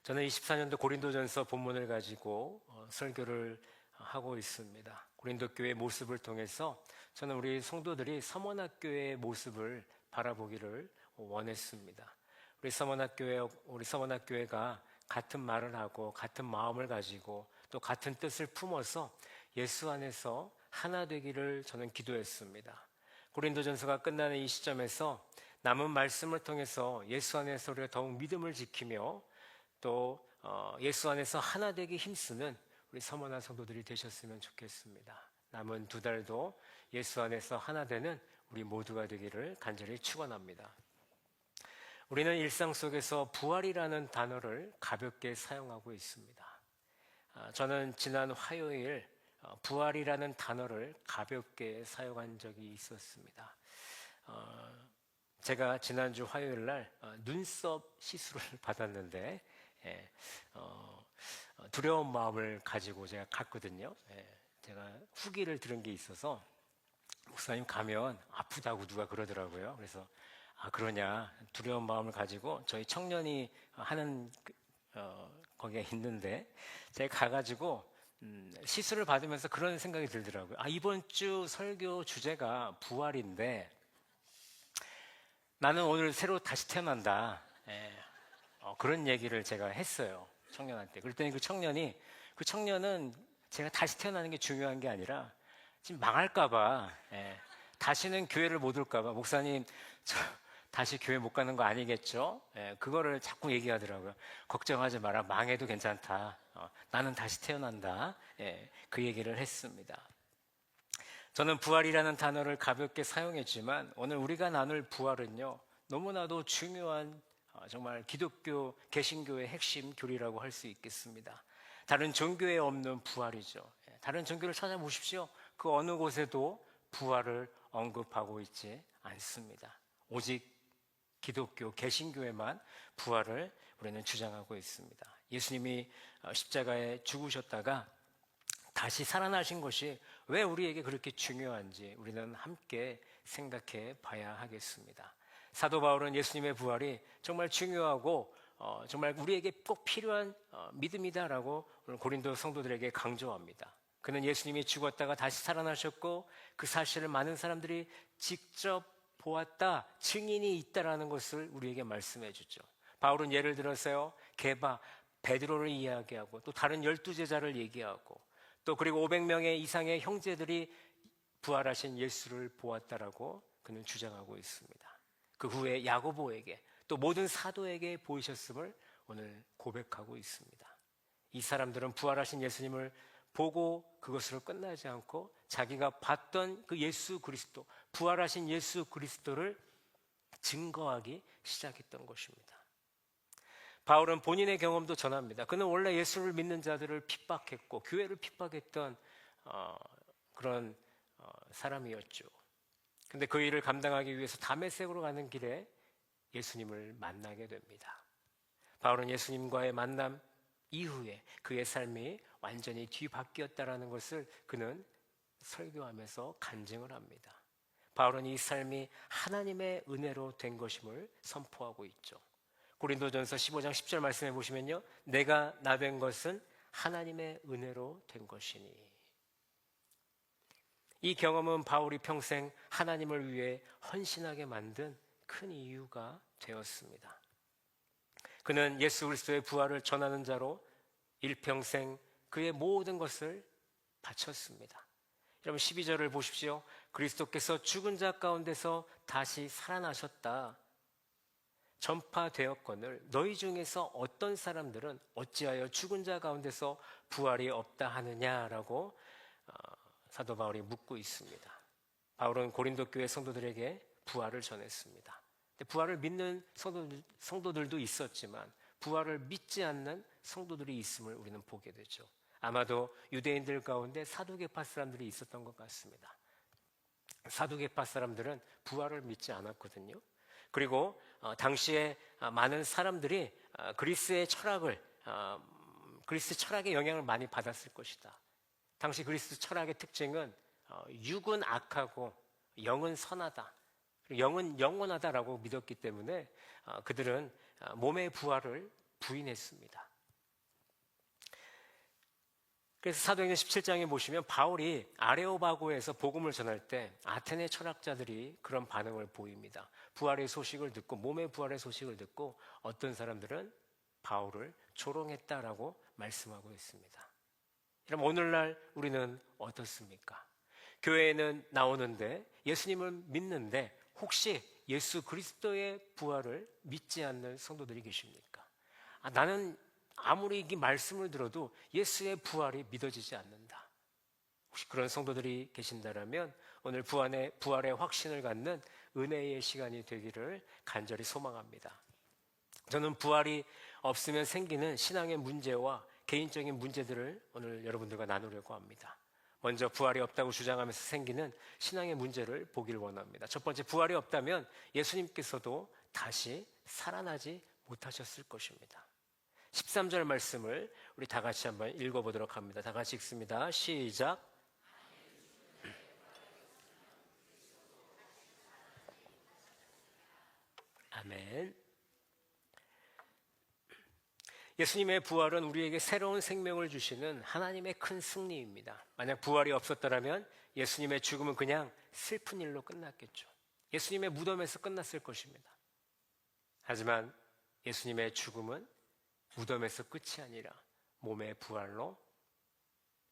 저는 24년도 고린도전서 본문을 가지고 설교를 하고 있습니다. 고린도 교회의 모습을 통해서 저는 우리 성도들이 서원학교의 모습을 바라보기를 원했습니다. 우리 서원학교회가 같은 말을 하고 같은 마음을 가지고 또 같은 뜻을 품어서 예수 안에서 하나 되기를 저는 기도했습니다. 고린도전서가 끝나는 이 시점에서 남은 말씀을 통해서 예수 안에서 우리가 더욱 믿음을 지키며 또 예수 안에서 하나 되기 힘쓰는 우리 서머나 성도들이 되셨으면 좋겠습니다. 남은 2달도 예수 안에서 하나 되는 우리 모두가 되기를 간절히 축원합니다. 우리는 일상 속에서 부활이라는 단어를 가볍게 사용하고 있습니다. 저는 지난 화요일 부활이라는 단어를 가볍게 사용한 적이 있었습니다. 제가 지난주 화요일 날 눈썹 시술을 받았는데 두려운 마음을 가지고 제가 갔거든요. 제가 후기를 들은 게 있어서 목사님 가면 아프다고 누가 그러더라고요. 그래서 그러냐 두려운 마음을 가지고 저희 청년이 하는 거기에 있는데 제가 가가지고 시술을 받으면서 그런 생각이 들더라고요. 이번 주 설교 주제가 부활인데 나는 오늘 새로 다시 태어난다. 그런 얘기를 제가 했어요. 청년한테. 그랬더니 그 청년은 제가 다시 태어나는 게 중요한 게 아니라 지금 망할까봐, 다시는 교회를 못 올까봐, 목사님, 저 다시 교회 못 가는 거 아니겠죠? 그거를 자꾸 얘기하더라고요. 걱정하지 마라. 망해도 괜찮다. 나는 다시 태어난다. 그 얘기를 했습니다. 저는 부활이라는 단어를 가볍게 사용했지만 오늘 우리가 나눌 부활은요, 너무나도 중요한 정말 기독교 개신교의 핵심 교리라고 할 수 있겠습니다. 다른 종교에 없는 부활이죠. 다른 종교를 찾아보십시오. 그 어느 곳에도 부활을 언급하고 있지 않습니다. 오직 기독교 개신교에만 부활을 우리는 주장하고 있습니다. 예수님이 십자가에 죽으셨다가 다시 살아나신 것이 왜 우리에게 그렇게 중요한지 우리는 함께 생각해 봐야 하겠습니다. 사도 바울은 예수님의 부활이 정말 중요하고 정말 우리에게 꼭 필요한 믿음이다라고 오늘 고린도 성도들에게 강조합니다. 그는 예수님이 죽었다가 다시 살아나셨고 그 사실을 많은 사람들이 직접 보았다, 증인이 있다라는 것을 우리에게 말씀해 주죠. 바울은 예를 들어서요, 게바, 베드로를 이야기하고 또 다른 12제자를 얘기하고 또 그리고 500명의 이상의 형제들이 부활하신 예수를 보았다라고 그는 주장하고 있습니다. 그 후에 야고보에게 또 모든 사도에게 보이셨음을 오늘 고백하고 있습니다. 이 사람들은 부활하신 예수님을 보고 그것으로 끝나지 않고 자기가 봤던 그 예수 그리스도, 부활하신 예수 그리스도를 증거하기 시작했던 것입니다. 바울은 본인의 경험도 전합니다. 그는 원래 예수를 믿는 자들을 핍박했고 교회를 핍박했던 그런 사람이었죠. 근데 그 일을 감당하기 위해서 다메섹으로 가는 길에 예수님을 만나게 됩니다. 바울은 예수님과의 만남 이후에 그의 삶이 완전히 뒤바뀌었다라는 것을 그는 설교하면서 간증을 합니다. 바울은 이 삶이 하나님의 은혜로 된 것임을 선포하고 있죠. 고린도전서 15장 10절 말씀해 보시면요, 내가 나 된 것은 하나님의 은혜로 된 것이니. 이 경험은 바울이 평생 하나님을 위해 헌신하게 만든 큰 이유가 되었습니다. 그는 예수 그리스도의 부활을 전하는 자로 일평생 그의 모든 것을 바쳤습니다. 여러분 12절을 보십시오. 그리스도께서 죽은 자 가운데서 다시 살아나셨다 전파되었거늘 너희 중에서 어떤 사람들은 어찌하여 죽은 자 가운데서 부활이 없다 하느냐라고 사도 바울이 묻고 있습니다. 바울은 고린도 교회 성도들에게 부활을 전했습니다. 부활을 믿는 성도들도 있었지만 부활을 믿지 않는 성도들이 있음을 우리는 보게 되죠. 아마도 유대인들 가운데 사두개파 사람들이 있었던 것 같습니다. 사두개파 사람들은 부활을 믿지 않았거든요. 그리고 당시에 많은 사람들이 그리스 철학의 영향을 많이 받았을 것이다. 당시 그리스 철학의 특징은 육은 악하고 영은 선하다, 영은 영원하다라고 믿었기 때문에 그들은 몸의 부활을 부인했습니다. 그래서 사도행전 17장에 보시면 바울이 아레오바고에서 복음을 전할 때 아테네 철학자들이 그런 반응을 보입니다. 부활의 소식을 듣고, 몸의 부활의 소식을 듣고 어떤 사람들은 바울을 조롱했다라고 말씀하고 있습니다. 그럼 오늘날 우리는 어떻습니까? 교회에는 나오는데, 예수님을 믿는데 혹시 예수 그리스도의 부활을 믿지 않는 성도들이 계십니까? 나는 아무리 이 말씀을 들어도 예수의 부활이 믿어지지 않는다. 혹시 그런 성도들이 계신다면 오늘 부활의 확신을 갖는 은혜의 시간이 되기를 간절히 소망합니다. 저는 부활이 없으면 생기는 신앙의 문제와 개인적인 문제들을 오늘 여러분들과 나누려고 합니다. 먼저 부활이 없다고 주장하면서 생기는 신앙의 문제를 보길 원합니다. 첫 번째, 부활이 없다면 예수님께서도 다시 살아나지 못하셨을 것입니다. 13절 말씀을 우리 다 같이 한번 읽어보도록 합니다. 다 같이 읽습니다. 시작. 아멘. 예수님의 부활은 우리에게 새로운 생명을 주시는 하나님의 큰 승리입니다. 만약 부활이 없었더라면 예수님의 죽음은 그냥 슬픈 일로 끝났겠죠. 예수님의 무덤에서 끝났을 것입니다. 하지만 예수님의 죽음은 무덤에서 끝이 아니라 몸의 부활로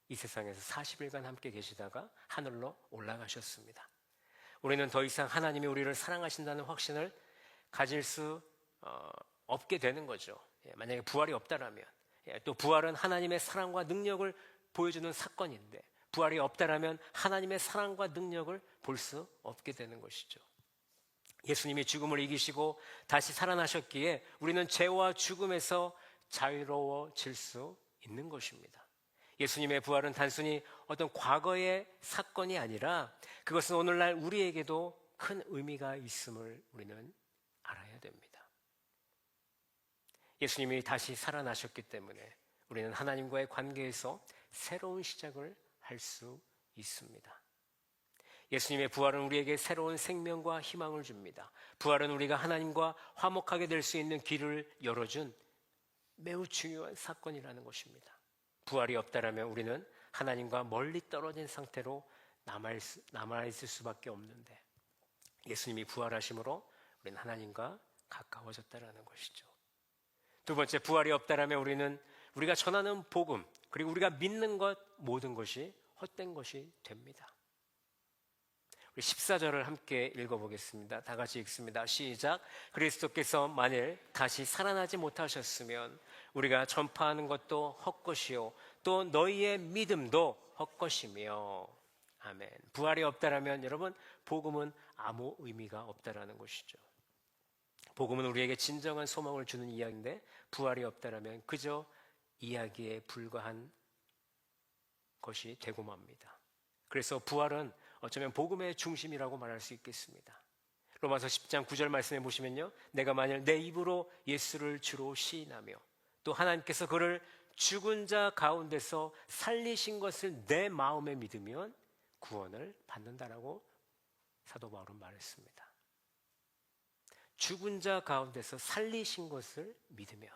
이 세상에서 40일간 함께 계시다가 하늘로 올라가셨습니다. 우리는 더 이상 하나님이 우리를 사랑하신다는 확신을 가질 수 없게 되는 거죠. 만약에 부활이 없다라면, 또 부활은 하나님의 사랑과 능력을 보여주는 사건인데, 부활이 없다라면 하나님의 사랑과 능력을 볼 수 없게 되는 것이죠. 예수님이 죽음을 이기시고 다시 살아나셨기에 우리는 죄와 죽음에서 자유로워질 수 있는 것입니다. 예수님의 부활은 단순히 어떤 과거의 사건이 아니라 그것은 오늘날 우리에게도 큰 의미가 있음을 우리는 알아야 됩니다. 예수님이 다시 살아나셨기 때문에 우리는 하나님과의 관계에서 새로운 시작을 할 수 있습니다. 예수님의 부활은 우리에게 새로운 생명과 희망을 줍니다. 부활은 우리가 하나님과 화목하게 될 수 있는 길을 열어준 매우 중요한 사건이라는 것입니다. 부활이 없다라면 우리는 하나님과 멀리 떨어진 상태로 남아있을 수밖에 없는데, 예수님이 부활하심으로 우리는 하나님과 가까워졌다라는 것이죠. 두 번째, 부활이 없다라면 우리는 우리가 전하는 복음, 그리고 우리가 믿는 것 모든 것이 헛된 것이 됩니다. 우리 14절을 함께 읽어보겠습니다. 다 같이 읽습니다. 시작. 그리스도께서 만일 다시 살아나지 못하셨으면 우리가 전파하는 것도 헛것이요 또 너희의 믿음도 헛것이며. 아멘. 부활이 없다라면 여러분, 복음은 아무 의미가 없다라는 것이죠. 복음은 우리에게 진정한 소망을 주는 이야기인데, 부활이 없다라면 그저 이야기에 불과한 것이 되고 맙니다. 그래서 부활은 어쩌면 복음의 중심이라고 말할 수 있겠습니다. 로마서 10장 9절 말씀해 보시면요, 내가 만일 내 입으로 예수를 주로 시인하며 또 하나님께서 그를 죽은 자 가운데서 살리신 것을 내 마음에 믿으면 구원을 받는다라고 사도 바울은 말했습니다. 죽은 자 가운데서 살리신 것을 믿으면,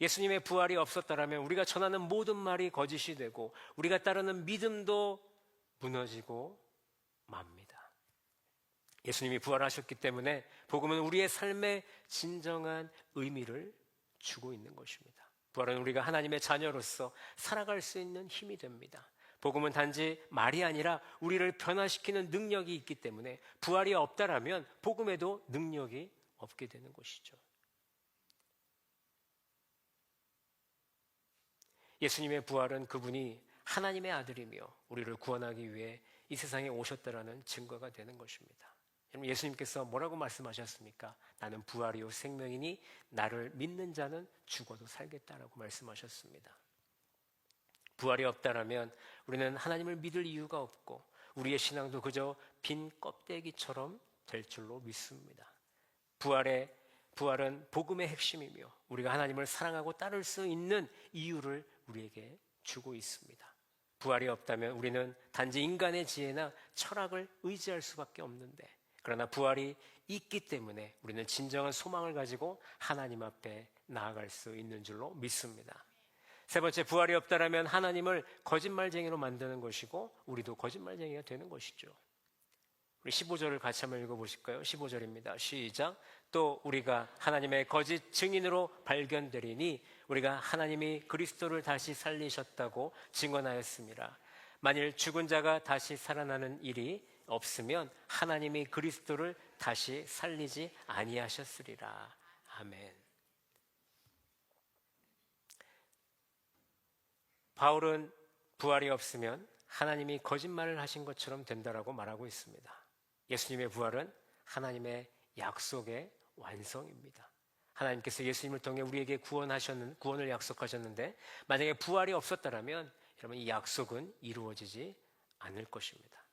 예수님의 부활이 없었다라면 우리가 전하는 모든 말이 거짓이 되고 우리가 따르는 믿음도 무너지고 맙니다. 예수님이 부활하셨기 때문에 복음은 우리의 삶에 진정한 의미를 주고 있는 것입니다. 부활은 우리가 하나님의 자녀로서 살아갈 수 있는 힘이 됩니다. 복음은 단지 말이 아니라 우리를 변화시키는 능력이 있기 때문에 부활이 없다라면 복음에도 능력이 없게 되는 것이죠. 예수님의 부활은 그분이 하나님의 아들이며 우리를 구원하기 위해 이 세상에 오셨다라는 증거가 되는 것입니다. 여러분, 예수님께서 뭐라고 말씀하셨습니까? 나는 부활이요 생명이니 나를 믿는 자는 죽어도 살겠다라고 말씀하셨습니다. 부활이 없다라면 우리는 하나님을 믿을 이유가 없고 우리의 신앙도 그저 빈 껍데기처럼 될 줄로 믿습니다. 부활은 복음의 핵심이며 우리가 하나님을 사랑하고 따를 수 있는 이유를 우리에게 주고 있습니다. 부활이 없다면 우리는 단지 인간의 지혜나 철학을 의지할 수밖에 없는데, 그러나 부활이 있기 때문에 우리는 진정한 소망을 가지고 하나님 앞에 나아갈 수 있는 줄로 믿습니다. 세 번째, 부활이 없다라면 하나님을 거짓말쟁이로 만드는 것이고 우리도 거짓말쟁이가 되는 것이죠. 우리 15절을 같이 한번 읽어보실까요? 15절입니다. 시작. 또 우리가 하나님의 거짓 증인으로 발견되리니 우리가 하나님이 그리스도를 다시 살리셨다고 증언하였습니다. 만일 죽은 자가 다시 살아나는 일이 없으면 하나님이 그리스도를 다시 살리지 아니하셨으리라. 아멘. 바울은 부활이 없으면 하나님이 거짓말을 하신 것처럼 된다라고 말하고 있습니다. 예수님의 부활은 하나님의 약속의 완성입니다. 하나님께서 예수님을 통해 우리에게 구원을 약속하셨는데 만약에 부활이 없었다면 여러분 이 약속은 이루어지지 않을 것입니다.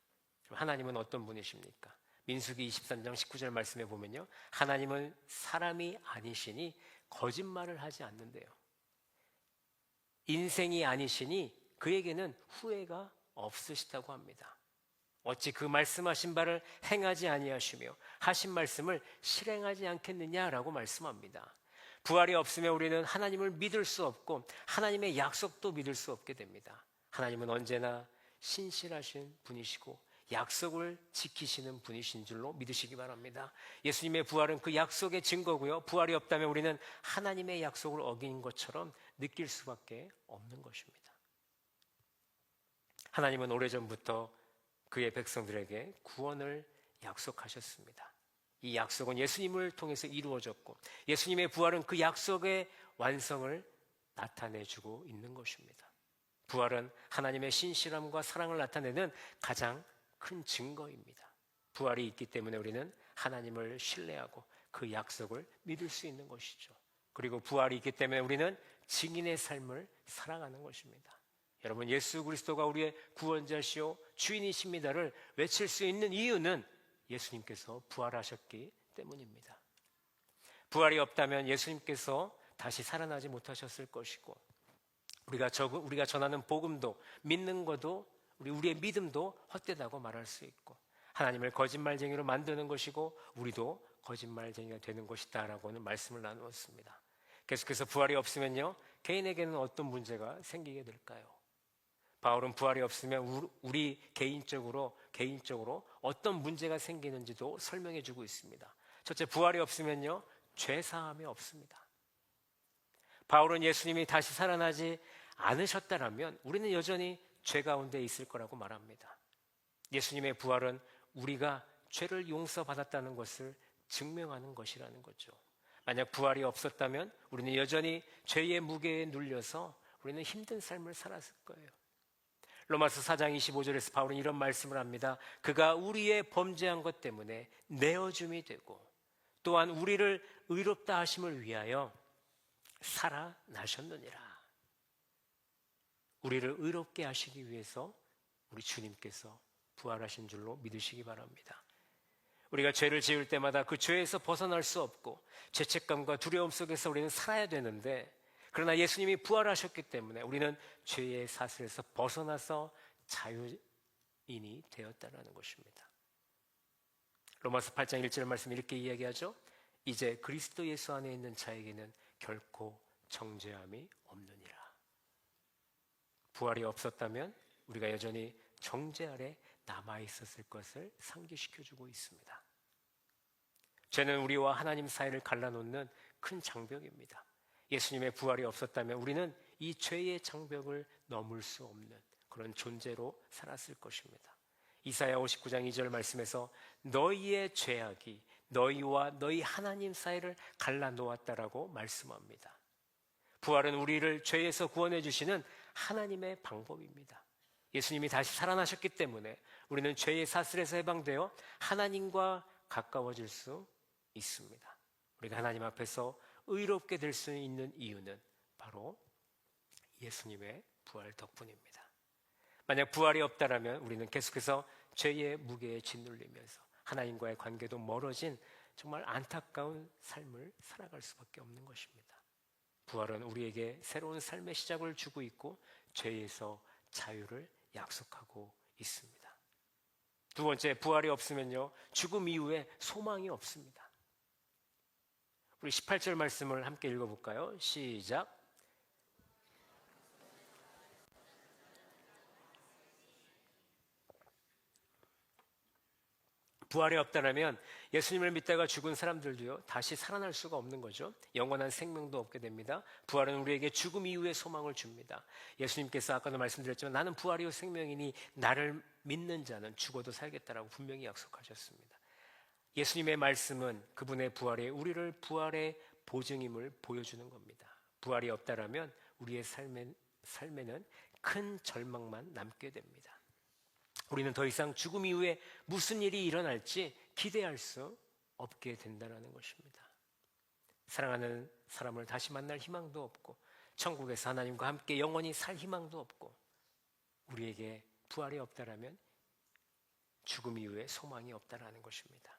하나님은 어떤 분이십니까? 민수기 23장 19절 말씀에 보면요, 하나님은 사람이 아니시니 거짓말을 하지 않는데요, 인생이 아니시니 그에게는 후회가 없으시다고 합니다. 어찌 그 말씀하신 바를 행하지 아니하시며 하신 말씀을 실행하지 않겠느냐라고 말씀합니다. 부활이 없으면 우리는 하나님을 믿을 수 없고 하나님의 약속도 믿을 수 없게 됩니다. 하나님은 언제나 신실하신 분이시고 약속을 지키시는 분이신 줄로 믿으시기 바랍니다. 예수님의 부활은 그 약속의 증거고요, 부활이 없다면 우리는 하나님의 약속을 어긴 것처럼 느낄 수밖에 없는 것입니다. 하나님은 오래전부터 그의 백성들에게 구원을 약속하셨습니다. 이 약속은 예수님을 통해서 이루어졌고 예수님의 부활은 그 약속의 완성을 나타내주고 있는 것입니다. 부활은 하나님의 신실함과 사랑을 나타내는 가장 큰 증거입니다. 부활이 있기 때문에 우리는 하나님을 신뢰하고 그 약속을 믿을 수 있는 것이죠. 그리고 부활이 있기 때문에 우리는 증인의 삶을 살아가는 것입니다. 여러분, 예수 그리스도가 우리의 구원자시오 주인이십니다를 외칠 수 있는 이유는 예수님께서 부활하셨기 때문입니다. 부활이 없다면 예수님께서 다시 살아나지 못하셨을 것이고 우리가 전하는 복음도 믿는 것도 우리의 믿음도 헛되다고 말할 수 있고 하나님을 거짓말쟁이로 만드는 것이고 우리도 거짓말쟁이가 되는 것이다 라고는 말씀을 나누었습니다. 계속해서 부활이 없으면요, 개인에게는 어떤 문제가 생기게 될까요? 바울은 부활이 없으면 우리 개인적으로 어떤 문제가 생기는지도 설명해 주고 있습니다. 첫째, 부활이 없으면요, 죄사함이 없습니다. 바울은 예수님이 다시 살아나지 않으셨다라면 우리는 여전히 죄 가운데 있을 거라고 말합니다. 예수님의 부활은 우리가 죄를 용서받았다는 것을 증명하는 것이라는 거죠. 만약 부활이 없었다면 우리는 여전히 죄의 무게에 눌려서 우리는 힘든 삶을 살았을 거예요. 로마서 4장 25절에서 바울은 이런 말씀을 합니다. 그가 우리의 범죄한 것 때문에 내어줌이 되고 또한 우리를 의롭다 하심을 위하여 살아나셨느니라. 우리를 의롭게 하시기 위해서 우리 주님께서 부활하신 줄로 믿으시기 바랍니다. 우리가 죄를 지을 때마다 그 죄에서 벗어날 수 없고 죄책감과 두려움 속에서 우리는 살아야 되는데 그러나 예수님이 부활하셨기 때문에 우리는 죄의 사슬에서 벗어나서 자유인이 되었다는 것입니다. 로마서 8장 1절 말씀 이렇게 이야기하죠. 이제 그리스도 예수 안에 있는 자에게는 결코 정죄함이 없느니라. 부활이 없었다면 우리가 여전히 정죄 아래 남아있었을 것을 상기시켜주고 있습니다. 죄는 우리와 하나님 사이를 갈라놓는 큰 장벽입니다. 예수님의 부활이 없었다면 우리는 이 죄의 장벽을 넘을 수 없는 그런 존재로 살았을 것입니다. 이사야 59장 2절 말씀에서 너희의 죄악이 너희와 너희 하나님 사이를 갈라놓았다라고 말씀합니다. 부활은 우리를 죄에서 구원해 주시는 하나님의 방법입니다. 예수님이 다시 살아나셨기 때문에 우리는 죄의 사슬에서 해방되어 하나님과 가까워질 수 있습니다. 우리가 하나님 앞에서 의롭게 될 수 있는 이유는 바로 예수님의 부활 덕분입니다. 만약 부활이 없다라면 우리는 계속해서 죄의 무게에 짓눌리면서 하나님과의 관계도 멀어진 정말 안타까운 삶을 살아갈 수밖에 없는 것입니다. 부활은 우리에게 새로운 삶의 시작을 주고 있고 죄에서 자유를 약속하고 있습니다. 두 번째, 부활이 없으면요, 죽음 이후에 소망이 없습니다. 우리 18절 말씀을 함께 읽어볼까요? 시작. 부활이 없다면 예수님을 믿다가 죽은 사람들도요, 다시 살아날 수가 없는 거죠. 영원한 생명도 없게 됩니다. 부활은 우리에게 죽음 이후의 소망을 줍니다. 예수님께서 아까도 말씀드렸지만 나는 부활이요 생명이니 나를 믿는 자는 죽어도 살겠다라고 분명히 약속하셨습니다. 예수님의 말씀은 그분의 부활에 우리를 부활의 보증임을 보여주는 겁니다. 부활이 없다면 우리의 삶에는 큰 절망만 남게 됩니다. 우리는 더 이상 죽음 이후에 무슨 일이 일어날지 기대할 수 없게 된다는 것입니다. 사랑하는 사람을 다시 만날 희망도 없고 천국에서 하나님과 함께 영원히 살 희망도 없고 우리에게 부활이 없다면 죽음 이후에 소망이 없다는 것입니다.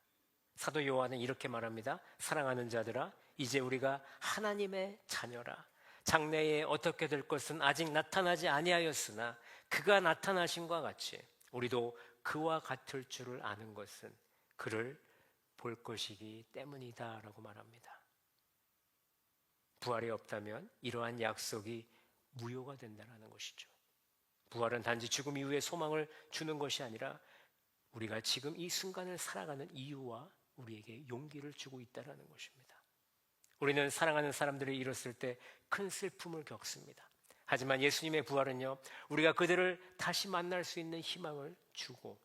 사도 요한은 이렇게 말합니다. 사랑하는 자들아, 이제 우리가 하나님의 자녀라. 장래에 어떻게 될 것은 아직 나타나지 아니하였으나 그가 나타나심과 같이 우리도 그와 같을 줄을 아는 것은 그를 볼 것이기 때문이다 라고 말합니다. 부활이 없다면 이러한 약속이 무효가 된다는 것이죠. 부활은 단지 죽음 이후의 소망을 주는 것이 아니라 우리가 지금 이 순간을 살아가는 이유와 우리에게 용기를 주고 있다는 것입니다. 우리는 사랑하는 사람들이 잃었을 때 큰 슬픔을 겪습니다. 하지만 예수님의 부활은요, 우리가 그들을 다시 만날 수 있는 희망을 주고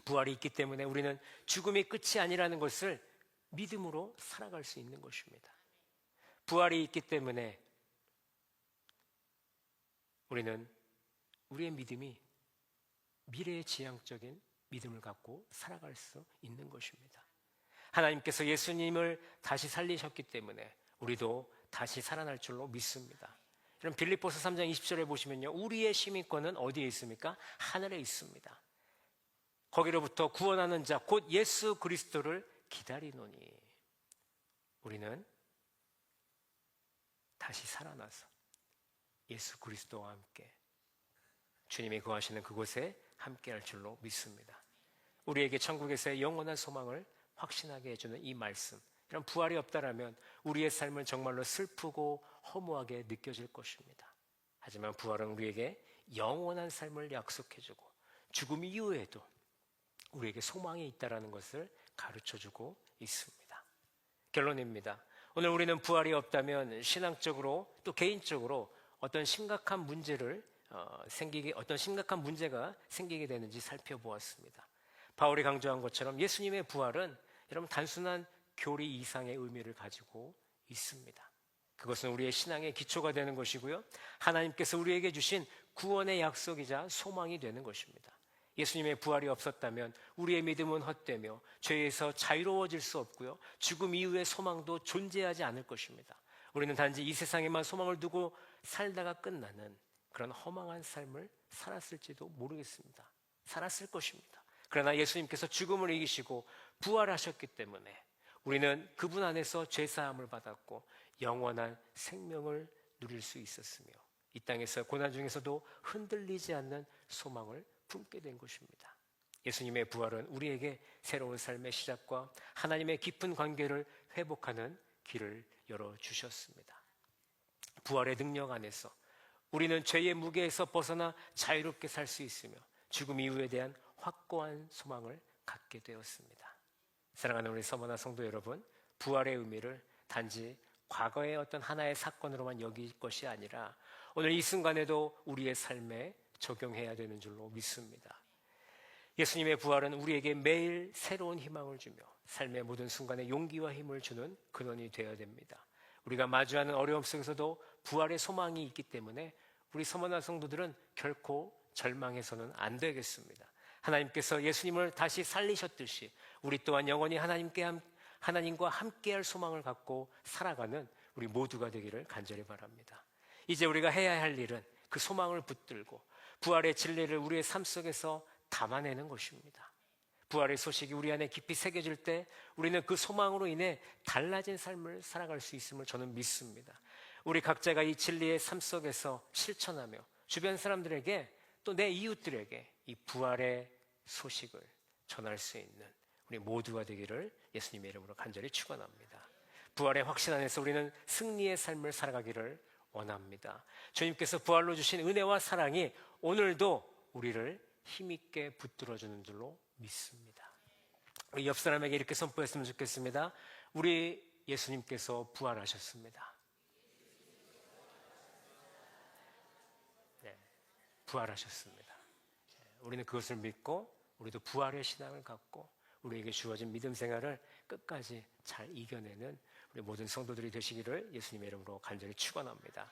부활이 있기 때문에 우리는 죽음이 끝이 아니라는 것을 믿음으로 살아갈 수 있는 것입니다. 부활이 있기 때문에 우리는 우리의 믿음이 미래의 지향적인 믿음을 갖고 살아갈 수 있는 것입니다. 하나님께서 예수님을 다시 살리셨기 때문에 우리도 다시 살아날 줄로 믿습니다. 그럼 빌립보서 3장 20절에 보시면요, 우리의 시민권은 어디에 있습니까? 하늘에 있습니다. 거기로부터 구원하는 자 곧 예수 그리스도를 기다리노니 우리는 다시 살아나서 예수 그리스도와 함께 주님이 거하시는 그곳에 함께할 줄로 믿습니다. 우리에게 천국에서의 영원한 소망을 확신하게 해주는 이 말씀, 이런 부활이 없다면 우리의 삶은 정말로 슬프고 허무하게 느껴질 것입니다. 하지만 부활은 우리에게 영원한 삶을 약속해주고 죽음 이후에도 우리에게 소망이 있다는 것을 가르쳐주고 있습니다. 결론입니다. 오늘 우리는 부활이 없다면 신앙적으로 또 개인적으로 어떤 심각한 문제가 생기게 되는지 살펴보았습니다. 바울이 강조한 것처럼 예수님의 부활은 여러분 단순한 교리 이상의 의미를 가지고 있습니다. 그것은 우리의 신앙의 기초가 되는 것이고요, 하나님께서 우리에게 주신 구원의 약속이자 소망이 되는 것입니다. 예수님의 부활이 없었다면 우리의 믿음은 헛되며 죄에서 자유로워질 수 없고요, 죽음 이후의 소망도 존재하지 않을 것입니다. 우리는 단지 이 세상에만 소망을 두고 살다가 끝나는 그런 허망한 삶을 살았을지도 모르겠습니다. 살았을 것입니다. 그러나 예수님께서 죽음을 이기시고 부활하셨기 때문에 우리는 그분 안에서 죄사함을 받았고 영원한 생명을 누릴 수 있었으며 이 땅에서 고난 중에서도 흔들리지 않는 소망을 품게 된 것입니다. 예수님의 부활은 우리에게 새로운 삶의 시작과 하나님의 깊은 관계를 회복하는 길을 열어주셨습니다. 부활의 능력 안에서 우리는 죄의 무게에서 벗어나 자유롭게 살 수 있으며 죽음 이후에 대한 확고한 소망을 갖게 되었습니다. 사랑하는 우리 서머나 성도 여러분, 부활의 의미를 단지 과거의 어떤 하나의 사건으로만 여길 것이 아니라 오늘 이 순간에도 우리의 삶에 적용해야 되는 줄로 믿습니다. 예수님의 부활은 우리에게 매일 새로운 희망을 주며 삶의 모든 순간에 용기와 힘을 주는 근원이 되어야 됩니다. 우리가 마주하는 어려움 속에서도 부활의 소망이 있기 때문에 우리 서머나 성도들은 결코 절망해서는 안 되겠습니다. 하나님께서 예수님을 다시 살리셨듯이 우리 또한 영원히 하나님과 함께할 소망을 갖고 살아가는 우리 모두가 되기를 간절히 바랍니다. 이제 우리가 해야 할 일은 그 소망을 붙들고 부활의 진리를 우리의 삶 속에서 담아내는 것입니다. 부활의 소식이 우리 안에 깊이 새겨질 때 우리는 그 소망으로 인해 달라진 삶을 살아갈 수 있음을 저는 믿습니다. 우리 각자가 이 진리의 삶 속에서 실천하며 주변 사람들에게 또 내 이웃들에게 이 부활의 소식을 전할 수 있는 우리 모두가 되기를 예수님의 이름으로 간절히 축원합니다. 부활의 확신 안에서 우리는 승리의 삶을 살아가기를 원합니다. 주님께서 부활로 주신 은혜와 사랑이 오늘도 우리를 힘있게 붙들어주는 줄로 믿습니다. 옆 사람에게 이렇게 선포했으면 좋겠습니다. 우리 예수님께서 부활하셨습니다. 네, 부활하셨습니다. 우리는 그것을 믿고 우리도 부활의 신앙을 갖고 우리에게 주어진 믿음 생활을 끝까지 잘 이겨내는 우리 모든 성도들이 되시기를 예수님의 이름으로 간절히 축원합니다.